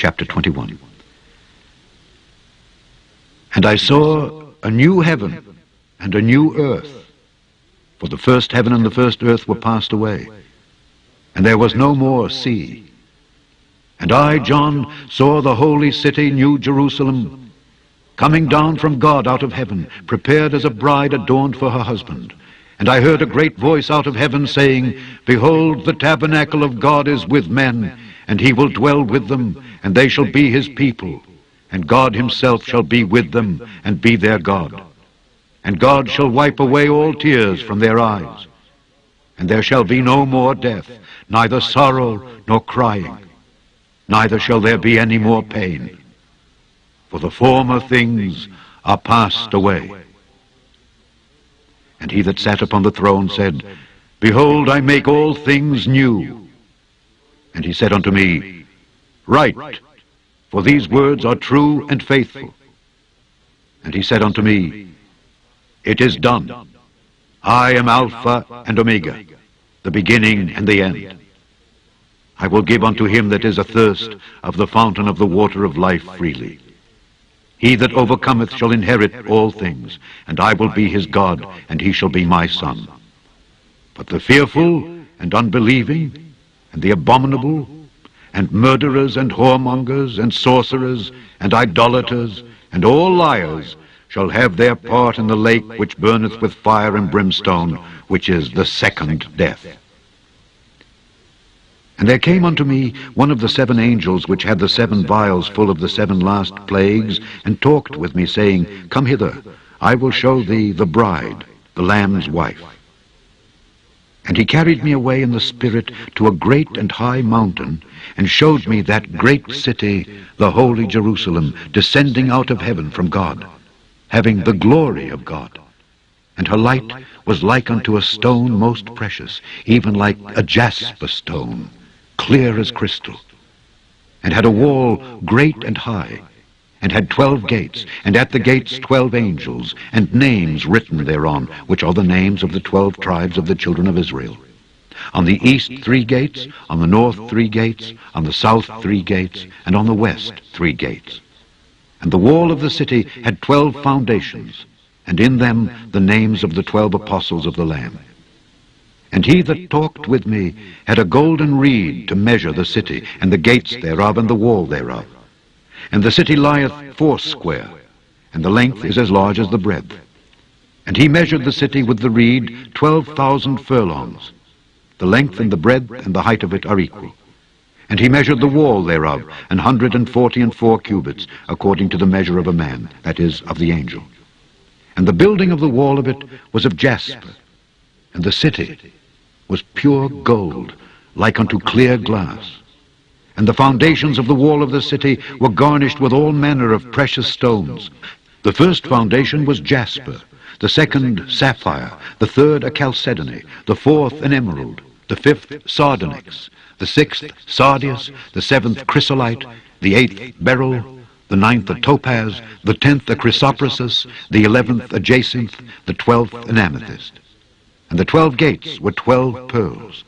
chapter 21. And I saw a new heaven and a new earth, for the first heaven and the first earth were passed away, and there was no more sea. And I, John, saw the holy city, New Jerusalem, coming down from God out of heaven, prepared as a bride adorned for her husband. And I heard a great voice out of heaven saying, Behold, the tabernacle of God is with men, and he will dwell with them, and they shall be his people. And God himself shall be with them, and be their God. And God shall wipe away all tears from their eyes. And there shall be no more death, neither sorrow nor crying, neither shall there be any more pain. For the former things are passed away. And he that sat upon the throne said, Behold, I make all things new. And he said unto me, Write, for these words are true and faithful. And he said unto me, It is done. I am Alpha and Omega, the beginning and the end. I will give unto him that is athirst of the fountain of the water of life freely. He that overcometh shall inherit all things, and I will be his God, and he shall be my son. But the fearful and unbelieving, and the abominable, and murderers, and whoremongers, and sorcerers, and idolaters, and all liars shall have their part in the lake which burneth with fire and brimstone, which is the second death. And there came unto me one of the seven angels which had the seven vials full of the seven last plagues, and talked with me, saying, Come hither, I will show thee the bride, the Lamb's wife. And he carried me away in the Spirit to a great and high mountain, and showed me that great city, the holy Jerusalem, descending out of heaven from God, having the glory of God. And her light was like unto a stone most precious, even like a jasper stone, clear as crystal, and had a wall great and high, and had 12 gates, and at the gates 12 angels, and names written thereon, which are the names of the 12 tribes of the children of Israel. On the east 3 gates, on the north 3 gates, on the south 3 gates, and on the west 3 gates. And the wall of the city had 12 foundations, and in them the names of the 12 apostles of the Lamb. And he that talked with me had a golden reed to measure the city, and the gates thereof, and the wall thereof. And the city lieth foursquare, and the length is as large as the breadth. And he measured the city with the reed 12,000 furlongs. The length and the breadth and the height of it are equal. And he measured the wall thereof 144 cubits, according to the measure of a man, that is, of the angel. And the building of the wall of it was of jasper, and the city was pure gold, like unto clear glass. And the foundations of the wall of the city were garnished with all manner of precious stones. The first foundation was jasper, the second sapphire, the third a chalcedony, the fourth an emerald, the fifth sardonyx, the sixth sardius, the seventh chrysolite, the eighth beryl, the ninth a topaz, the 10th a chrysoprasus, the 11th a jacinth, the 12th an amethyst. And the 12 gates were 12 pearls.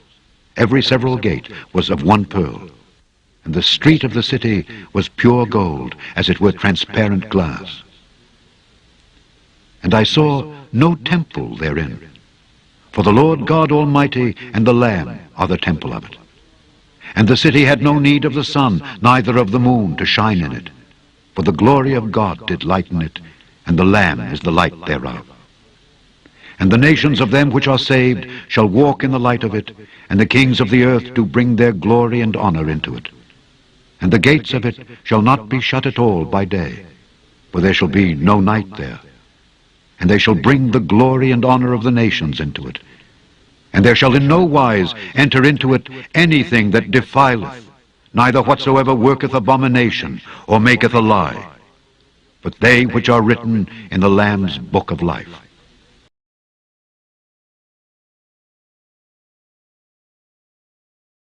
Every several gate was of 1 pearl. And the street of the city was pure gold, as it were transparent glass. And I saw no temple therein, for the Lord God Almighty and the Lamb are the temple of it. And the city had no need of the sun, neither of the moon to shine in it, for the glory of God did lighten it, and the Lamb is the light thereof. And the nations of them which are saved shall walk in the light of it, and the kings of the earth do bring their glory and honor into it. And the gates of it shall not be shut at all by day, for there shall be no night there. And they shall bring the glory and honor of the nations into it. And there shall in no wise enter into it anything that defileth, neither whatsoever worketh abomination, or maketh a lie, but they which are written in the Lamb's book of life.